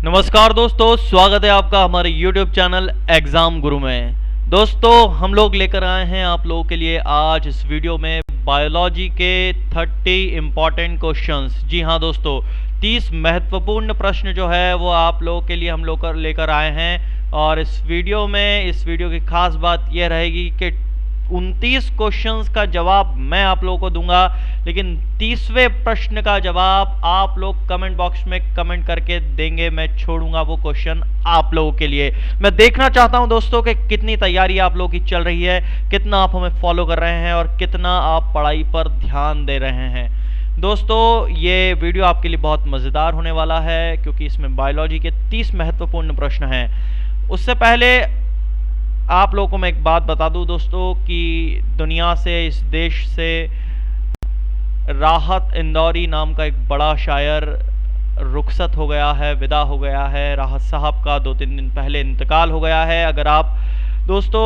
नमस्कार दोस्तों, स्वागत है आपका हमारे YouTube चैनल एग्जाम गुरु में। दोस्तों, हम लोग लेकर आए हैं आप लोगों के लिए आज इस वीडियो में बायोलॉजी के 30 इम्पॉर्टेंट क्वेश्चंस। जी हाँ दोस्तों, 30 महत्वपूर्ण प्रश्न जो है वो आप लोगों के लिए हम लोग लेकर आए हैं। और इस वीडियो की खास बात यह रहेगी कि 29 क्वेश्चंस का जवाब मैं आप लोगों को दूंगा, लेकिन 30वें प्रश्न का जवाब आप लोग कमेंट बॉक्स में कमेंट करके देंगे। मैं छोड़ूंगा वो क्वेश्चन आप लोगों के लिए। मैं देखना चाहता हूं दोस्तों कि कितनी तैयारी आप लोगों की चल रही है, कितना आप हमें फॉलो कर रहे हैं और कितना आप पढ़ाई पर ध्यान दे रहे हैं। दोस्तों, ये वीडियो आपके लिए बहुत मज़ेदार होने वाला है क्योंकि इसमें बायोलॉजी के 30 महत्वपूर्ण प्रश्न हैं। उससे पहले आप लोगों को मैं एक बात बता दूं दोस्तों कि दुनिया से, इस देश से राहत इंदौरी नाम का एक बड़ा शायर रुखसत हो गया है, विदा हो गया है। राहत साहब का 2-3 दिन पहले इंतकाल हो गया है। अगर आप दोस्तों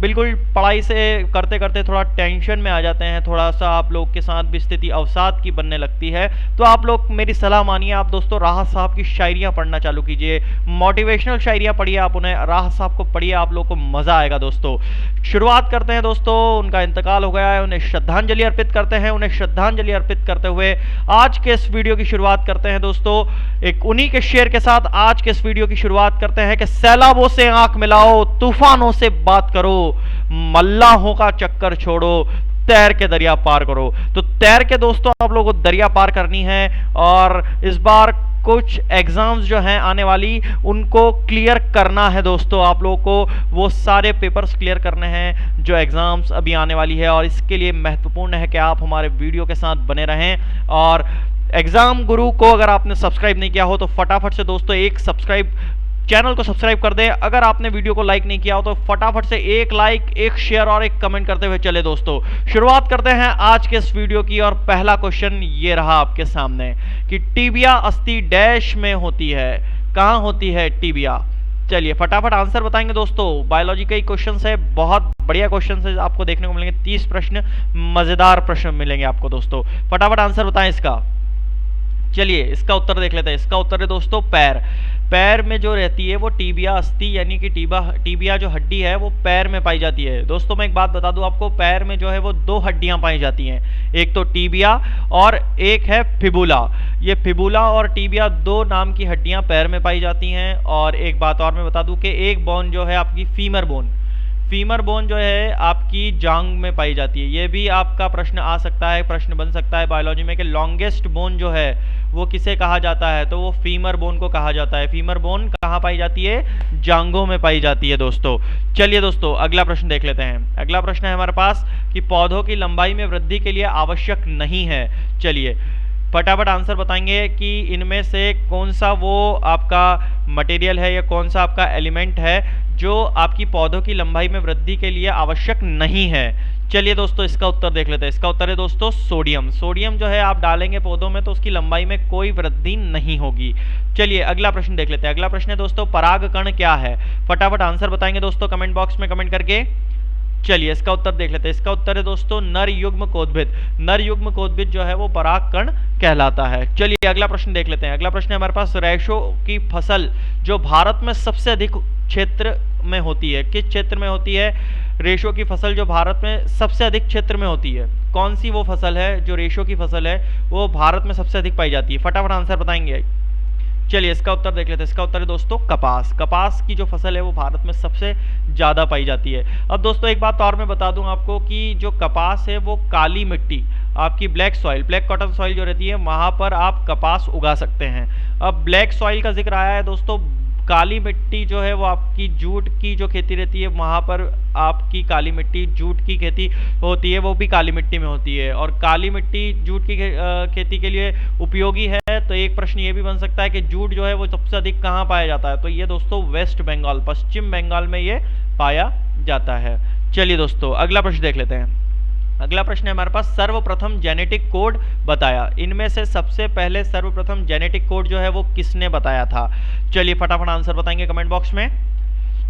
बिल्कुल पढ़ाई से करते करते थोड़ा टेंशन में आ जाते हैं, थोड़ा सा आप लोग के साथ भी स्थिति अवसाद की बनने लगती है, तो आप लोग मेरी सलाह मानिए, आप दोस्तों राहत साहब की शायरियाँ पढ़ना चालू कीजिए। मोटिवेशनल शायरियाँ पढ़िए, आप उन्हें, राहत साहब को पढ़िए, आप लोग को मज़ा आएगा। दोस्तों शुरुआत करते हैं। दोस्तों उनका इंतकाल हो गया है, उन्हें श्रद्धांजलि अर्पित करते हैं। उन्हें श्रद्धांजलि अर्पित करते हुए आज के इस वीडियो की शुरुआत करते हैं। दोस्तों एक उन्हीं के शेर के साथ आज के इस वीडियो की शुरुआत करते हैं कि सैलाबों से आंख मिलाओ, तूफानों से बात करो, मल्लाहों का चक्कर छोड़ो, तैर के दरिया पार करो। तो तैर के दोस्तों आप लोगों को दरिया पार करनी है। और इस बार कुछ एग्जाम्स जो हैं आने वाली, उनको क्लियर करना है दोस्तों। आप लोगों को वो सारे पेपर्स क्लियर करने हैं जो एग्जाम्स अभी आने वाली है, और इसके लिए महत्वपूर्ण है कि आप हमारे वीडियो के साथ बने रहें। और एग्जाम गुरु को अगर आपने सब्सक्राइब नहीं किया हो तो फटाफट से दोस्तों चैनल को सब्सक्राइब कर दें। अगर आपने वीडियो को लाइक नहीं किया हो तो फटाफट से एक लाइक, एक शेयर और एक कमेंट करते हुए चले। दोस्तों शुरुआत करते हैं आज के इस वीडियो की। और पहला क्वेश्चन ये रहा आपके सामने कि टीबिया अस्थि डैश में होती है। कहां होती है टीबिया? चलिए फटाफट आंसर बताएंगे दोस्तों। बायोलॉजी का ही क्वेश्चन है, बहुत बढ़िया क्वेश्चन है, आपको देखने को मिलेंगे 30 प्रश्न, मजेदार प्रश्न मिलेंगे आपको दोस्तों। फटाफट आंसर बताएं इसका। चलिए इसका उत्तर देख लेते हैं। इसका उत्तर है दोस्तों पैर। पैर में जो रहती है वो टीबिया अस्थि, यानी कि टीबिया जो हड्डी है वो पैर में पाई जाती है। दोस्तों मैं एक बात बता दूं आपको, पैर में जो है वो 2 हड्डियां पाई जाती हैं, एक तो टीबिया और एक है फिबुला। ये फिबुला और टीबिया 2 नाम की हड्डियां पैर में पाई जाती हैं। और एक बात और मैं बता दूं कि एक बोन जो है आपकी फीमर बोन जो है आपकी जांग में पाई जाती है। ये भी आपका प्रश्न आ सकता है, प्रश्न बन सकता है बायोलॉजी में कि लॉन्गेस्ट बोन जो है वो किसे कहा जाता है, तो वो फीमर बोन को कहा जाता है। फीमर बोन कहाँ पाई जाती है? जांघों में पाई जाती है दोस्तों। चलिए दोस्तों अगला प्रश्न देख लेते हैं। अगला प्रश्न है हमारे पास कि पौधों की लंबाई में वृद्धि के लिए आवश्यक नहीं है। चलिए फटाफट आंसर बताएंगे कि इनमें से कौन सा वो आपका मटेरियल है या कौन सा आपका एलिमेंट है जो आपकी पौधों की लंबाई में वृद्धि के लिए आवश्यक नहीं है। चलिए दोस्तों इसका उत्तर देख लेते हैं। इसका उत्तर है दोस्तों सोडियम। सोडियम जो है आप डालेंगे पौधों में तो उसकी लंबाई में कोई वृद्धि नहीं होगी। चलिए अगला प्रश्न देख लेते हैं। अगला प्रश्न है दोस्तों परागकण क्या है? फटाफट आंसर बताएंगे दोस्तों कमेंट बॉक्स में कमेंट करके। चलिए इसका उत्तर देख लेते हैं। इसका उत्तर है दोस्तों नर युग्म कोद्भिद। नर युग्म कोद्भिद जो है वो परागकण कहलाता है। चलिए अगला प्रश्न देख लेते हैं। अगला प्रश्न है हमारे पास रेशो की फसल जो भारत में सबसे अधिक क्षेत्र में होती है। किस क्षेत्र में होती है रेशो की फसल जो भारत में सबसे अधिक क्षेत्र में होती है? कौन सी वो फसल है जो रेशो की फसल है वो भारत में सबसे अधिक पाई जाती है? फटाफट आंसर बताएंगे। चलिए इसका उत्तर देख लेते हैं। इसका उत्तर है दोस्तों कपास। कपास की जो फसल है वो भारत में सबसे ज़्यादा पाई जाती है। अब दोस्तों एक बात और मैं बता दूं आपको कि जो कपास है वो काली मिट्टी, आपकी black soil, black cotton soil जो रहती है वहाँ पर आप कपास उगा सकते हैं। अब ब्लैक सॉइल का जिक्र आया है दोस्तों, काली मिट्टी जो है वो आपकी जूट की जो खेती रहती है वहाँ पर आपकी काली मिट्टी जूट की खेती होती है, वो भी काली मिट्टी में होती है। और काली मिट्टी जूट की खेती के लिए उपयोगी है। तो एक प्रश्न ये भी बन सकता है कि जूट जो है वो सबसे अधिक कहाँ पाया जाता है? तो ये दोस्तों वेस्ट बंगाल, पश्चिम बंगाल में ये पाया जाता है। चलिए दोस्तों अगला प्रश्न देख लेते हैं। अगला प्रश्न है हमारे पास सर्वप्रथम जेनेटिक कोड बताया। इनमें से सबसे पहले सर्वप्रथम जेनेटिक कोड जो है वो किसने बताया था? चलिए फटाफट आंसर बताएंगे कमेंट बॉक्स में।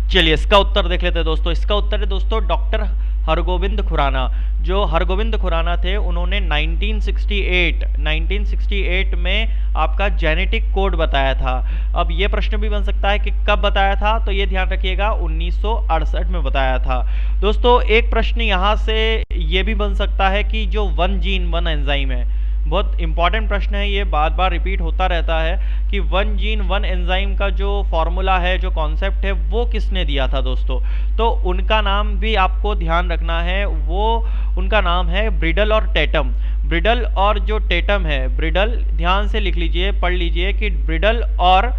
चलिए इसका उत्तर देख लेते हैं दोस्तों। इसका उत्तर है दोस्तों डॉक्टर हरगोविंद खुराना। जो हरगोविंद खुराना थे उन्होंने 1968 में आपका जेनेटिक कोड बताया था। अब ये प्रश्न भी बन सकता है कि कब बताया था, तो ये ध्यान रखिएगा 1968 में बताया था। दोस्तों एक प्रश्न यहाँ से ये भी बन सकता है कि जो वन जीन वन एंजाइम है, बहुत इंपॉर्टेंट प्रश्न है, ये बार बार रिपीट होता रहता है कि वन जीन वन एंजाइम का जो फॉर्मूला है, जो कॉन्सेप्ट है, वो किसने दिया था दोस्तों। तो उनका नाम भी आपको ध्यान रखना है, वो उनका नाम है ब्रिडल और टेटम। ब्रिडल और जो टेटम है, ब्रिडल ध्यान से लिख लीजिए, पढ़ लीजिए कि ब्रिडल और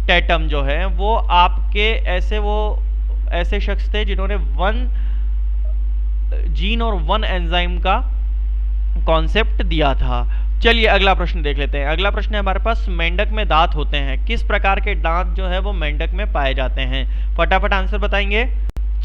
टेटम जो है वो आपके ऐसे शख्स थे जिन्होंने वन जीन और वन एंजाइम का कॉन्सेप्ट दिया था। चलिए अगला प्रश्न देख लेते हैं। अगला प्रश्न है हमारे पास, मेंढक में दांत होते हैं, किस प्रकार के दांत जो है वो मेंढक में पाए जाते हैं? फटाफट आंसर बताएंगे।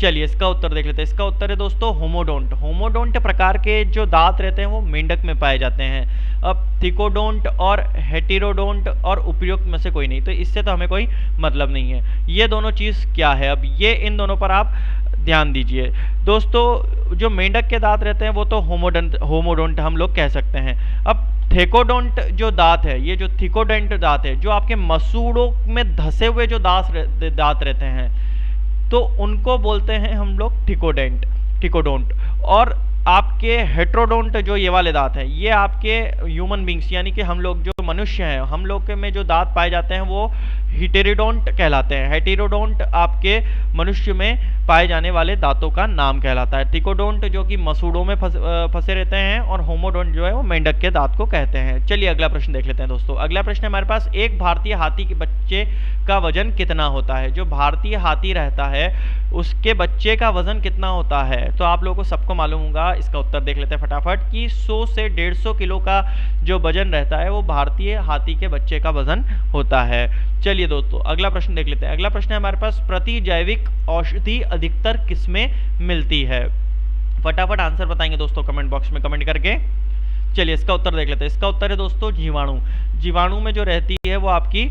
चलिए इसका उत्तर देख लेते हैं। इसका उत्तर है दोस्तों होमोडोंट। होमोडोंट प्रकार के जो दांत रहते हैं वो मेंढक में पाए जाते हैं। अब थिकोडोंट और हेटेरोडोंट और उपयुक्त में से कोई नहीं, तो इससे तो हमें कोई मतलब नहीं है। ये दोनों चीज़ क्या है, अब ये इन दोनों पर आप ध्यान दीजिए। दोस्तों जो मेंढक के दांत रहते हैं वो तो होमोडोंट हम लोग कह सकते हैं। अब थेकोडोंट जो दांत है, ये जो थिकोडेंट दांत है, जो आपके मसूड़ों में धसे हुए जो दांत रहते हैं, तो उनको बोलते हैं हम लोग थिकोडोंट। और आपके हेट्रोडोंट जो ये वाले दांत हैं, ये आपके ह्यूमन बींग्स यानी कि हम लोग जो मनुष्य हैं, हम लोग के में जो दांत पाए जाते हैं वो हिटेरोडोंट कहलाते हैं। हेटेरोडोंट आपके मनुष्य में पाए जाने वाले दांतों का नाम कहलाता है। थिकोडोंट जो कि मसूड़ों में फंसे रहते हैं, और होमोडोंट जो है वो मेंढक के दांत को कहते हैं। चलिए अगला प्रश्न देख लेते हैं दोस्तों। अगला प्रश्न हमारे पास, एक भारतीय हाथी के बच्चे का वजन कितना होता है? जो भारतीय हाथी रहता है उसके बच्चे का वजन कितना होता है? तो आप लोगों को सबको मालूम होगा। इसका उत्तर देख लेते हैं फटाफट कि 100 से 150 किलो का जो वजन रहता है वो भारतीय हाथी के बच्चे का वजन होता है। चलिए दोस्तों अगला प्रश्न देख लेते हैं। अगला प्रश्न है हमारे पास, प्रति जैविक औषधि अधिकतर किसमें मिलती है? फटाफट आंसर बताएंगे दोस्तों कमेंट बॉक्स में कमेंट करके। चलिए इसका उत्तर देख लेते हैं। इसका उत्तर है दोस्तों जीवाणु। जीवाणु में जो रहती है वो आपकी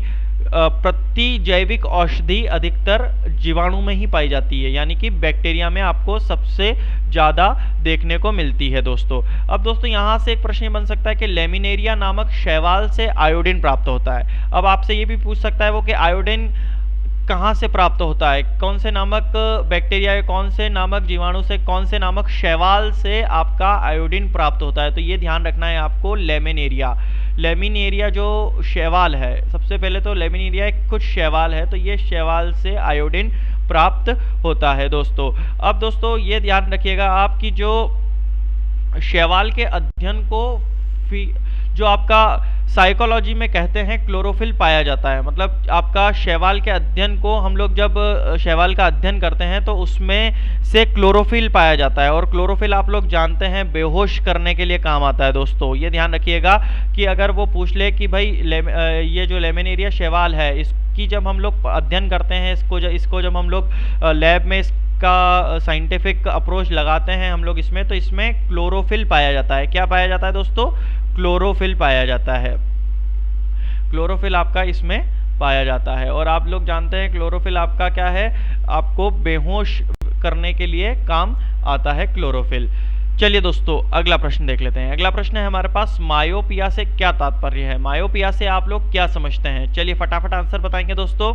प्रति जैविक औषधि अधिकतर जीवाणु में ही पाई जाती है, यानी कि बैक्टीरिया में आपको सबसे ज़्यादा देखने को मिलती है दोस्तों। अब दोस्तों यहाँ से एक प्रश्न बन सकता है कि लेमिनेरिया नामक शैवाल से आयोडीन प्राप्त होता है। अब आपसे ये भी पूछ सकता है वो कि आयोडीन कहाँ से प्राप्त होता है, कौन से नामक बैक्टीरिया या कौन से नामक जीवाणु से, कौन से नामक शैवाल से आपका आयोडीन प्राप्त होता है? तो ये ध्यान रखना है आपको, लेमिनेरिया जो शैवाल है, सबसे पहले तो लेमिनेरिया एक कुछ शैवाल है, तो ये शैवाल से आयोडीन प्राप्त होता है दोस्तों। अब दोस्तों ये ध्यान रखिएगा आपकी जो शैवाल के अध्ययन को जो आपका साइकोलॉजी में कहते हैं क्लोरोफिल पाया जाता है। मतलब आपका शैवाल के अध्ययन को हम लोग जब शैवाल का अध्ययन करते हैं तो उसमें से क्लोरोफिल पाया जाता है, और क्लोरोफिल आप लोग जानते हैं बेहोश करने के लिए काम आता है दोस्तों। ये ध्यान रखिएगा कि अगर वो पूछ ले कि भाई ये जो लेमिनेरिया शैवाल है इसकी जब हम लोग अध्ययन करते हैं, इसको जब हम लोग लैब में का साइंटिफिक अप्रोच लगाते हैं हम लोग इसमें, तो इसमें क्लोरोफिल पाया जाता है। क्या पाया जाता है दोस्तों? क्लोरोफिल पाया जाता है। क्लोरोफिल आपका इसमें पाया जाता है, और आप लोग जानते हैं क्लोरोफिल आपका क्या है, आपको बेहोश करने के लिए काम आता है क्लोरोफिल। चलिए दोस्तों अगला प्रश्न देख लेते हैं। अगला प्रश्न है हमारे पास, मायोपिया से क्या तात्पर्य है? मायोपिया से आप लोग क्या समझते हैं? चलिए फटाफट आंसर बताएंगे दोस्तों।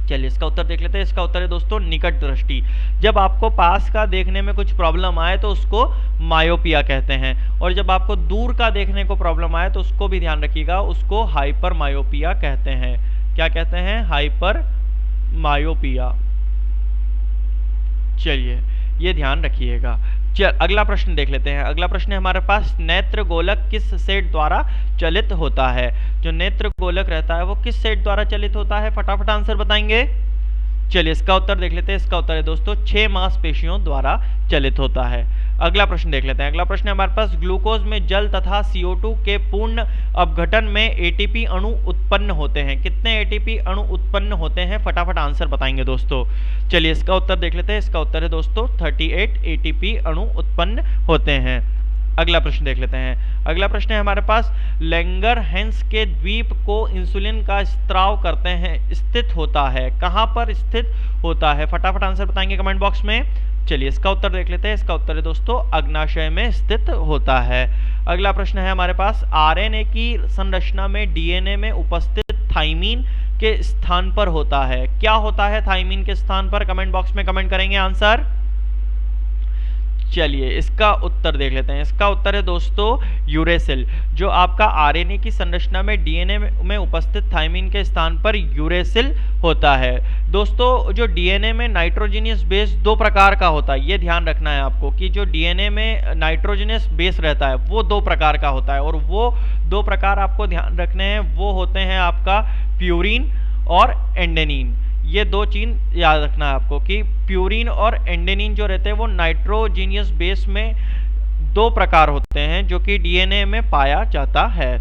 चलिए इसका उत्तर देख लेते हैं। इसका उत्तर है दोस्तों निकट दृष्टि। जब आपको पास का देखने में कुछ प्रॉब्लम आए तो उसको मायोपिया कहते हैं, और जब आपको दूर का देखने को प्रॉब्लम आए तो उसको भी ध्यान रखिएगा, उसको हाइपर मायोपिया कहते हैं। क्या कहते हैं? Hyper myopia. चलिए ये ध्यान रखिएगा। अगला प्रश्न देख लेते हैं। अगला प्रश्न है हमारे पास, नेत्र गोलक किस सेट द्वारा चलित होता है? जो नेत्र गोलक रहता है वो किस सेट द्वारा चलित होता है? फटाफट आंसर बताएंगे। चलिए इसका उत्तर देख लेते हैं। इसका उत्तर है दोस्तों 6 मांसपेशियों द्वारा चलित होता है। अगला प्रश्न देख लेते हैं। अगला प्रश्न है हमारे पास, ग्लूकोज में जल तथा CO2 के पूर्ण अपघटन में ATP अणु उत्पन्न होते हैं। कितने ATP अणु उत्पन्न होते हैं? फटाफट आंसर बताएंगे दोस्तों। चलिए इसका उत्तर देख लेते हैं। इसका उत्तर है दोस्तों 38 ATP अणु उत्पन्न होते हैं। अगला प्रश्न देख लेते हैं। अगला प्रश्न है हमारे पास, लैंगरहैंस के द्वीप को इंसुलिन का स्त्राव करते हैं स्थित होता है। कहाँ पर स्थित होता है? फटाफट आंसर बताएंगे कमेंट बॉक्स में। चलिए इसका उत्तर देख लेते हैं। इसका उत्तर है दोस्तों अग्नाशय में स्थित होता है। अगला प्रश्न है हमारे पास, आरएनए की संरचना में डीएनए में उपस्थित थाइमीन के स्थान पर होता है। क्या होता है थाइमीन के स्थान पर? कमेंट बॉक्स में कमेंट करेंगे आंसर। चलिए इसका उत्तर देख लेते हैं। इसका उत्तर है दोस्तों यूरेसिल। जो आपका आरएनए की संरचना में डीएनए में उपस्थित थाइमीन के स्थान पर यूरेसिल होता है। दोस्तों जो डीएनए में नाइट्रोजनियस बेस दो प्रकार का होता है, ये ध्यान रखना है आपको कि जो डीएनए में नाइट्रोजनियस बेस रहता है वो दो प्रकार का होता है, और वो दो प्रकार आपको ध्यान रखने हैं। वो होते हैं आपका प्यूरीन और एंडेनिन। ये दो चीज याद रखना है आपको कि प्यूरीन और एंडेनिन जो रहते हैं वो नाइट्रोजीनियस बेस में दो प्रकार होते हैं जो कि डीएनए में पाया जाता है।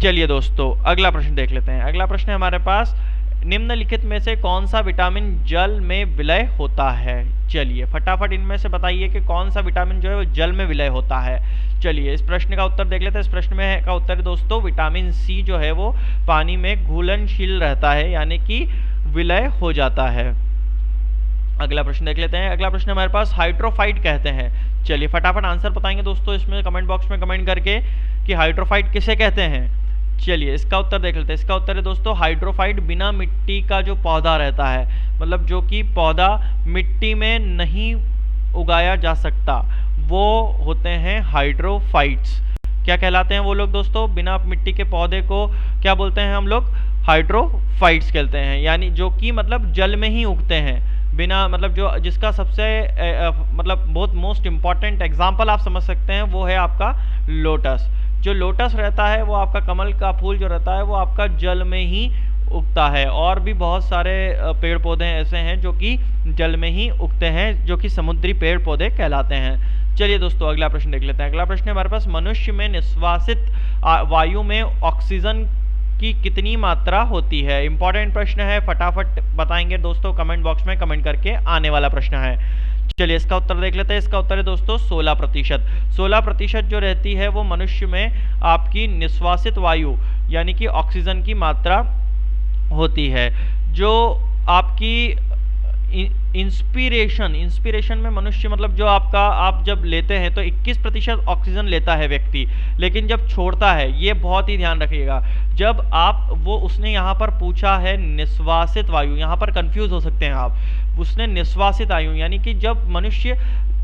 चलिए दोस्तों अगला प्रश्न देख लेते हैं। अगला प्रश्न है हमारे पास, निम्नलिखित में से कौन सा विटामिन जल में विलय होता है? चलिए फटाफट इनमें से बताइए कि कौन सा विटामिन जो है वो जल में विलय होता है। चलिए इस प्रश्न का उत्तर देख लेते हैं। इस प्रश्न में का उत्तर दोस्तों विटामिन सी जो है वो पानी में घुलनशील रहता है, यानी कि विलय हो जाता है। अगला प्रश्न देख लेते हैं। अगला प्रश्न हमारे पास, हाइड्रोफाइट कहते हैं। चलिए फटाफट आंसर बताएंगे दोस्तों इसमें कमेंट बॉक्स में कमेंट करके कि हाइड्रोफाइट किसे कहते हैं। चलिए इसका उत्तर देख लेते हैं। इसका उत्तर है दोस्तों हाइड्रोफाइट बिना मिट्टी का जो पौधा रहता है, मतलब जो कि पौधा मिट्टी में नहीं उगाया जा सकता, वो होते हैं हाइड्रोफाइट्स। क्या कहलाते हैं वो लोग दोस्तों? बिना मिट्टी के पौधे को क्या बोलते हैं हम लोग? हाइड्रोफाइट्स कहते हैं, यानी जो कि मतलब जल में ही उगते हैं बिना, मतलब जो जिसका सबसे मतलब बहुत मोस्ट इंपॉर्टेंट एग्जांपल आप समझ सकते हैं वो है आपका लोटस। जो लोटस रहता है वो आपका कमल का फूल जो रहता है वो आपका जल में ही उगता है, और भी बहुत सारे पेड़ पौधे ऐसे हैं जो कि जल में ही उगते हैं, जो कि समुद्री पेड़ पौधे कहलाते हैं। चलिए दोस्तों अगला प्रश्न देख लेते हैं। अगला प्रश्न हमारे पास, मनुष्य में निश्वासित वायु में ऑक्सीजन की कितनी मात्रा होती है? इंपॉर्टेंट प्रश्न है, फटाफट बताएंगे दोस्तों कमेंट बॉक्स में कमेंट करके, आने वाला प्रश्न है। चलिए इसका उत्तर देख लेते हैं। इसका उत्तर है दोस्तों 16%। 16% जो रहती है वो मनुष्य में आपकी निश्वासित वायु यानी कि ऑक्सीजन की मात्रा होती है। जो आपकी इंस्पिरेशन में मनुष्य, मतलब जो आपका आप जब लेते हैं तो 21% ऑक्सीजन लेता है व्यक्ति, लेकिन जब छोड़ता है, ये बहुत ही ध्यान रखिएगा, जब आप वो उसने यहाँ पर पूछा है निश्वासित वायु, यहाँ पर कंफ्यूज हो सकते हैं आप, उसने निश्वासित वायु यानी कि जब मनुष्य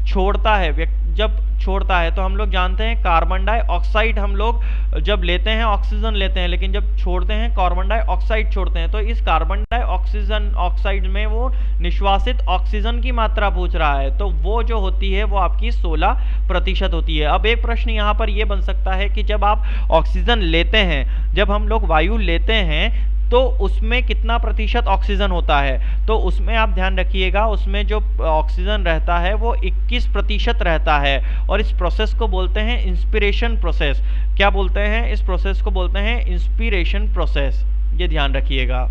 छोड़ता है, जब छोड़ता है तो हम लोग जानते हैं कार्बन डाइऑक्साइड हम लोग जब लेते हैं ऑक्सीजन लेते हैं, लेकिन जब छोड़ते हैं कार्बन डाइऑक्साइड छोड़ते हैं। तो इस कार्बन डाइऑक्साइड में वो निश्वासित ऑक्सीजन की मात्रा पूछ रहा है, तो वो जो होती है वो आपकी 16% होती है। अब एक प्रश्न यहाँ पर ये बन सकता है कि जब आप ऑक्सीजन लेते हैं, जब हम लोग वायु लेते हैं तो उसमें कितना प्रतिशत ऑक्सीजन होता है? तो उसमें आप ध्यान रखिएगा, उसमें जो ऑक्सीजन रहता है वो 21% रहता है, और इस प्रोसेस को बोलते हैं इंस्पिरेशन प्रोसेस। क्या बोलते हैं? इस प्रोसेस को बोलते हैं इंस्पिरेशन प्रोसेस, ये ध्यान रखिएगा।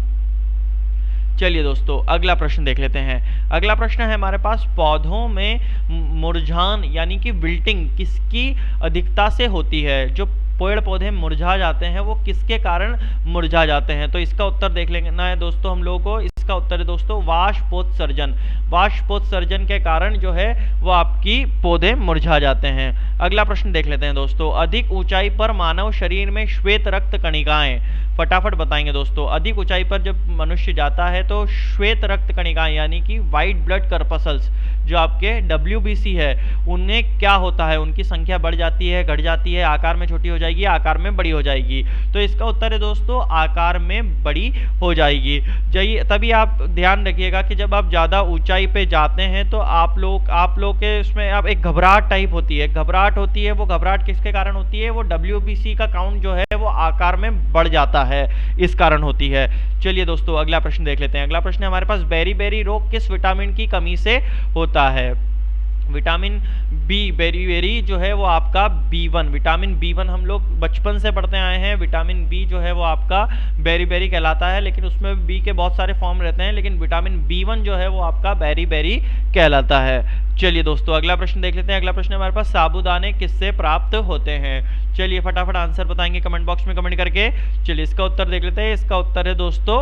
चलिए दोस्तों अगला प्रश्न देख लेते हैं। अगला प्रश्न है हमारे पास, पौधों में मुरझान यानी कि विल्टिंग किसकी अधिकता से होती है? जो पेड़ पौधे मुरझा जाते हैं वो किसके कारण मुरझा जाते हैं? तो इसका उत्तर देख लेना है दोस्तों हम लोगों को। इसका उत्तर है दोस्तों वाष्पोत्सर्जन। वाष्पोत्सर्जन के कारण जो है वो आपकी पौधे मुरझा जाते हैं। अगला प्रश्न देख लेते हैं दोस्तों, अधिक ऊंचाई पर मानव शरीर में श्वेत रक्त कणिकाएं, फटाफट बताएंगे दोस्तों। अधिक ऊंचाई पर जब मनुष्य जाता है तो श्वेत रक्त कणिकाएं यानी कि व्हाइट ब्लड कर्पसल्स जो आपके WBC है, उनमें क्या होता है? उनकी संख्या बढ़ जाती है, घट जाती है, आकार में छोटी हो जाएगी, आकार में बड़ी हो जाएगी। तो इसका उत्तर है दोस्तों आकार में बड़ी हो जाएगी। तभी आप ध्यान रखिएगा कि जब आप ज़्यादा ऊंचाई पे जाते हैं तो आप लोग के इसमें आप एक घबराहट टाइप होती है, घबराहट होती है। वो घबराहट किसके कारण होती है? वो WBC का काउंट जो है वो आकार में बढ़ जाता है, इस कारण होती है। चलिए दोस्तों अगला प्रश्न देख लेते हैं। अगला प्रश्न है हमारे पास, बेरी रोग किस विटामिन की कमी से होता है? विटामिन बी, बेरी जो है वो आपका B1, विटामिन B1 हम लोग बचपन से पढ़ते आए हैं। विटामिन बी जो है वो आपका बेरी कहलाता है, लेकिन उसमें बी के बहुत सारे फॉर्म रहते हैं, लेकिन विटामिन B1 जो है वो आपका बेरी कहलाता है। चलिए दोस्तों अगला प्रश्न देख लेते हैं। अगला प्रश्न हमारे पास, साबूदाने किससे प्राप्त होते हैं? चलिए फटाफट आंसर बताएंगे कमेंट बॉक्स में कमेंट करके। चलिए इसका उत्तर देख लेते हैं। इसका उत्तर है दोस्तों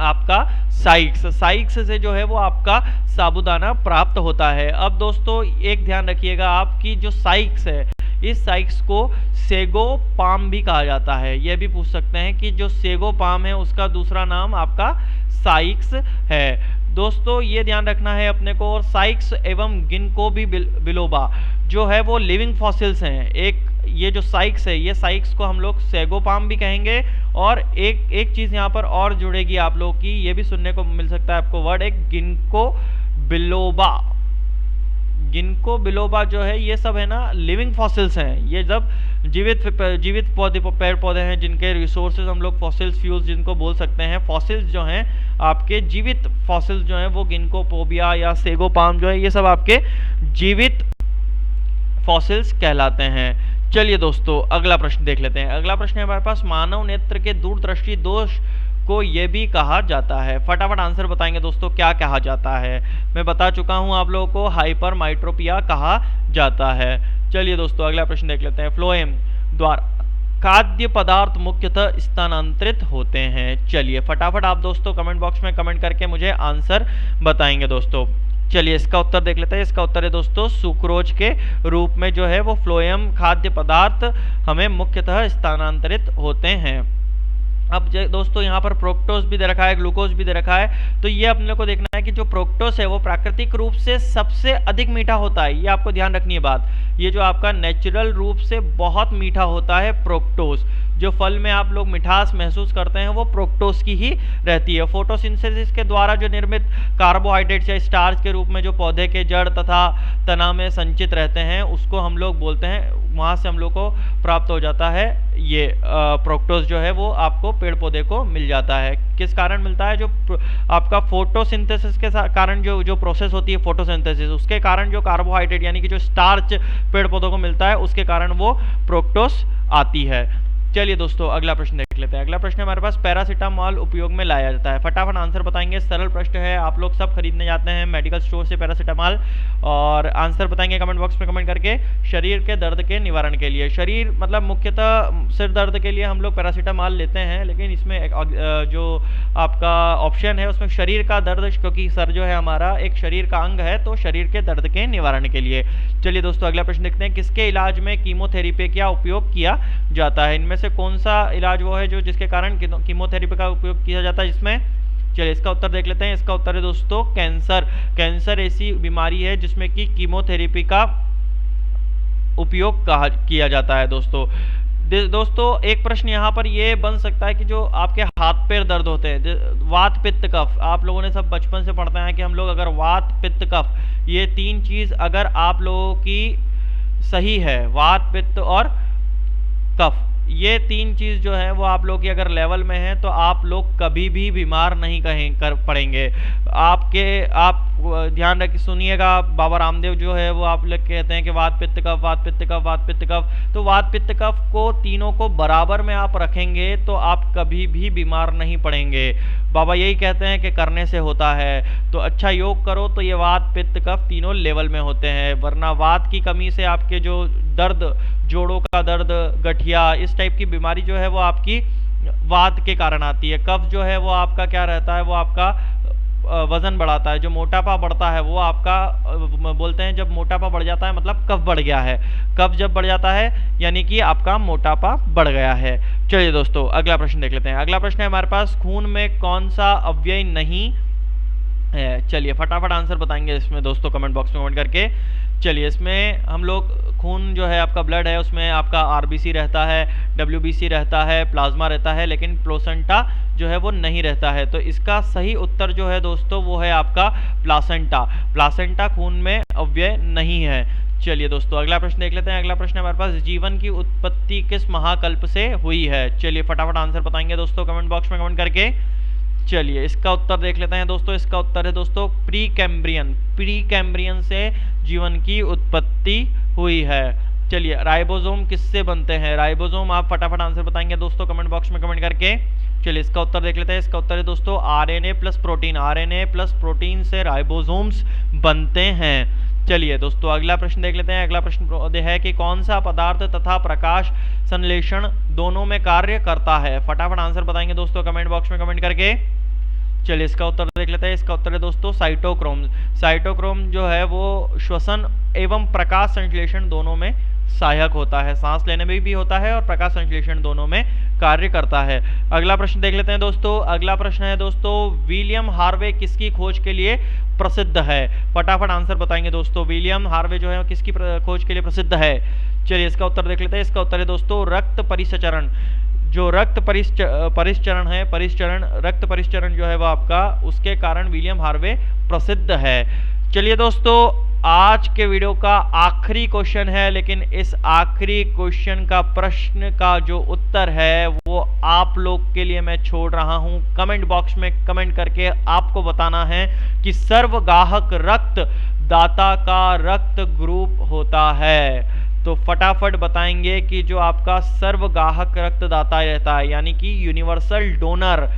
आपका साइक्स, साइक्स से जो है वो आपका साबूदाना प्राप्त होता है। अब दोस्तों एक ध्यान रखिएगा, आपकी जो साइक्स है, इस साइक्स को सेगो पाम भी कहा जाता है। यह भी पूछ सकते हैं कि जो सेगो पाम है उसका दूसरा नाम आपका साइक्स है। दोस्तों ये ध्यान रखना है अपने को। और साइक्स एवं गिनको बिलोबा जो है वो लिविंग फॉसिल्स हैं। एक ये जो साइक्स है, ये साइक्स को हम लोग सेगोपाम भी कहेंगे। और एक चीज़ यहाँ पर और जुड़ेगी आप लोग की, ये भी सुनने को मिल सकता है आपको वर्ड, एक गिनको बिलोबा। गिनको बिलोबा जो है ये सब है ना लिविंग फॉसिल्स हैं। ये जब जीवित पौधे पेड़ पौधे हैं जिनके रिसोर्सेज हम लोग फॉसिल्स फ्यूल्स जिनको बोल सकते हैं। फॉसिल्स जो हैं आपके जीवित फॉसिल्स जो हैं वो गिनकोपोबिया या सेगोपाम जो है ये सब आपके जीवित फॉसिल्स कहलाते हैं। चलिए दोस्तों अगला प्रश्न देख लेते हैं। अगला प्रश्न है हमारे पास, मानव नेत्र के दूरदृष्टि दोष को ये भी कहा जाता है। फटाफट आंसर बताएंगे दोस्तों क्या कहा जाता है। मैं बता चुका हूं आप लोगों को, हाइपरमाइट्रोपिया कहा जाता है। चलिए दोस्तों अगला प्रश्न देख लेते हैं। फ्लोएम द्वारा खाद्य पदार्थ मुख्यतः स्थानांतरित होते हैं। चलिए फटाफट आप दोस्तों कमेंट बॉक्स में कमेंट करके मुझे आंसर बताएंगे दोस्तों। चलिए इसका उत्तर देख लेते हैं। इसका उत्तर है दोस्तों सुक्रोज के रूप में जो है वो फ्लोएम खाद्य पदार्थ हमें मुख्यतः स्थानांतरित होते हैं। अब दोस्तों यहाँ पर प्रोक्टोज भी दे रखा है, ग्लूकोज भी दे रखा है। तो ये अपने को देखना है कि जो प्रोक्टोज है वो प्राकृतिक रूप से सबसे अधिक मीठा होता है। ये आपको ध्यान रखनी है बात। ये जो आपका नेचुरल रूप से बहुत मीठा होता है प्रोक्टोज। जो फल में आप लोग मिठास महसूस करते हैं वो प्रोक्टोज की ही रहती है। फोटोसिंथेसिस के द्वारा जो निर्मित कार्बोहाइड्रेट्स या स्टार्च के रूप में जो पौधे के जड़ तथा तना में संचित रहते हैं उसको हम लोग बोलते हैं, वहाँ से हम लोग को प्राप्त हो जाता है ये प्रोक्टोज जो है वो आपको पेड़ पौधे को मिल जाता है। किस कारण मिलता है? जो आपका फोटोसिंथेसिस के कारण जो प्रोसेस होती है फोटोसिंथेसिस, उसके कारण जो कार्बोहाइड्रेट यानी कि जो स्टार्च पेड़ पौधों को मिलता है उसके कारण वो प्रोक्टोज आती है। चलिए दोस्तों अगला प्रश्न देख लेते हैं। अगला प्रश्न हमारे पास, पैरासीटामोल उपयोग में लाया जाता है। फटाफट आंसर बताएंगे। सरल प्रश्न है, आप लोग सब खरीदने जाते हैं मेडिकल स्टोर से पैरासीटामोल, और आंसर बताएंगे कमेंट बॉक्स में कमेंट करके। शरीर के दर्द के निवारण के लिए, शरीर मतलब मुख्यतः सिर दर्द के लिए हम लोग पैरासीटामोल लेते हैं, लेकिन इसमें जो आपका ऑप्शन है उसमें शरीर का दर्द, क्योंकि सर जो है हमारा एक शरीर का अंग है, तो शरीर के दर्द के निवारण के लिए। चलिए दोस्तों अगला प्रश्न देखते हैं। किसके इलाज में कीमोथेरेपी का उपयोग किया जाता है? इनमें से कौन सा इलाज वो है जो जिसके कारण कीमोथेरेपी का उपयोग किया जाता है इसमें? चलिए इसका उत्तर देख लेते हैं। इसका उत्तर है दोस्तों कैंसर। कैंसर ऐसी बीमारी है जिसमें कि कीमोथेरेपी का उपयोग किया जाता है दोस्तों। दोस्तों एक प्रश्न यहाँ पर ये बन सकता है कि जो आपके हाथ पैर दर्द होते हैं, वात पित्त कफ, आप लोगों ने सब बचपन से पढ़ते हैं कि हम लोग अगर वात पित्त कफ, ये तीन चीज अगर आप लोगों की सही है, वात पित्त और कफ, ये तीन चीज जो है वो आप लोग की अगर लेवल में है तो आप लोग कभी भी बीमार नहीं पड़ेंगे। आप ध्यान रख सुनिएगा, बाबा रामदेव जो है वो आप लोग कहते हैं कि वात पित्त कफ, वात पित्त कफ, वात पित्त कफ। तो वात पित्त कफ को तीनों को बराबर में आप रखेंगे तो आप कभी भी बीमार नहीं पड़ेंगे। बाबा यही कहते हैं कि करने से होता है, तो अच्छा योग करो तो ये वात पित्त कफ तीनों लेवल में होते हैं। वरना वात की कमी से आपके जो दर्द, जोड़ों का दर्द, गठिया, इस टाइप की बीमारी जो है वो आपकी वात के कारण आती है। कफ जो है वो आपका क्या रहता है, वो आपका वजन बढ़ाता है। जो मोटापा बढ़ता है वो आपका बोलते हैं जब मोटापा बढ़ जाता है मतलब कफ बढ़ गया है। कफ जब बढ़ जाता है यानी कि आपका मोटापा बढ़ गया है। चलिए दोस्तों अगला प्रश्न देख लेते हैं। अगला प्रश्न है हमारे पास, खून में कौन सा अवयव नहीं है? चलिए फटाफट आंसर बताएंगे इसमें दोस्तों कमेंट बॉक्स में कमेंट करके। चलिए इसमें हम लोग खून जो है आपका ब्लड है उसमें आपका आरबीसी रहता है, डब्ल्यूबीसी रहता है, प्लाज्मा रहता है, लेकिन प्लेसेंटा जो है वो नहीं रहता है। तो इसका सही उत्तर जो है दोस्तों वो है आपका प्लासेंटा। प्लासेंटा खून में अवयव नहीं है। चलिए दोस्तों अगला प्रश्न देख लेते हैं। अगला प्रश्न हमारे पास, जीवन की उत्पत्ति किस महाकल्प से हुई है? चलिए फटाफट आंसर बताएंगे दोस्तों कमेंट बॉक्स में कमेंट करके। चलिए इसका उत्तर देख लेते हैं दोस्तों। इसका उत्तर है दोस्तों प्री कैम्ब्रियन। प्री कैम्ब्रियन से जीवन की उत्पत्ति हुई है। चलिए राइबोसोम किससे बनते हैं? राइबोसोम आप फटाफट आंसर बताएंगे दोस्तों कमेंट बॉक्स में कमेंट करके। चलिए इसका उत्तर देख लेते हैं। इसका उत्तर है दोस्तों RNA plus protein. RNA plus protein से राइबोसोम्स बनते हैं। चलिए दोस्तों अगला प्रश्न देख लेते हैं। अगला प्रश्न है कि कौन सा पदार्थ तथा प्रकाश संश्लेषण दोनों में कार्य करता है? फटाफट आंसर बताएंगे दोस्तों कमेंट बॉक्स में कमेंट करके। चलिए इसका उत्तर देख लेते हैं। इसका उत्तर है दोस्तों साइटोक्रोम। साइटोक्रोम जो है वो श्वसन एवं प्रकाश संश्लेषण दोनों में सहायक होता है, सांस लेने में भी होता है और प्रकाश संश्लेषण दोनों में कार्य करता है। अगला प्रश्न देख लेते हैं दोस्तों। अगला प्रश्न है दोस्तों, विलियम हार्वे किसकी खोज के लिए प्रसिद्ध है? फटाफट आंसर बताएंगे दोस्तों। विलियम हार्वे जो है किसकी खोज के लिए प्रसिद्ध है? चलिए इसका उत्तर देख लेते हैं। इसका उत्तर है दोस्तों रक्त परिसंचरण। जो रक्त परिसंचरण है, रक्त परिसंचरण जो है वो आपका, उसके कारण विलियम हार्वे प्रसिद्ध है। चलिए दोस्तों, आज के वीडियो का आखिरी क्वेश्चन है, लेकिन इस आखिरी क्वेश्चन का प्रश्न का जो उत्तर है वो आप लोग के लिए मैं छोड़ रहा हूं। कमेंट बॉक्स में कमेंट करके आपको बताना है कि सर्वगाहक रक्त दाता का रक्त ग्रुप होता है। तो फटाफट बताएंगे कि जो आपका सर्वगाहक रक्तदाता रहता है, यानी कि यूनिवर्सल डोनर,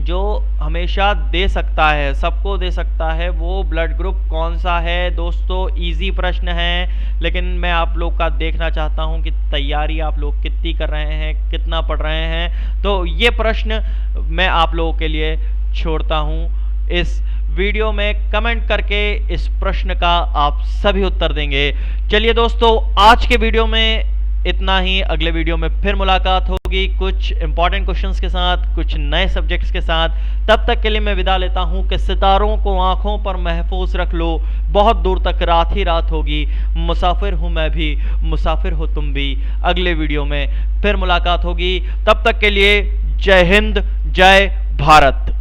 जो हमेशा दे सकता है, सबको दे सकता है, वो ब्लड ग्रुप कौन सा है? दोस्तों इजी प्रश्न है, लेकिन मैं आप लोग का देखना चाहता हूं कि तैयारी आप लोग कितनी कर रहे हैं, कितना पढ़ रहे हैं। तो ये प्रश्न मैं आप लोगों के लिए छोड़ता हूं। इस वीडियो में कमेंट करके इस प्रश्न का आप सभी उत्तर देंगे। चलिए दोस्तों, आज के वीडियो में इतना ही। अगले वीडियो में फिर मुलाकात होगी कुछ इंपॉर्टेंट क्वेश्चंस के साथ, कुछ नए सब्जेक्ट्स के साथ। तब तक के लिए मैं विदा लेता हूं कि सितारों को आंखों पर महफूज रख लो, बहुत दूर तक रात ही रात होगी। मुसाफिर हूं मैं भी, मुसाफिर हो तुम भी। अगले वीडियो में फिर मुलाकात होगी। तब तक के लिए जय हिंद, जय भारत।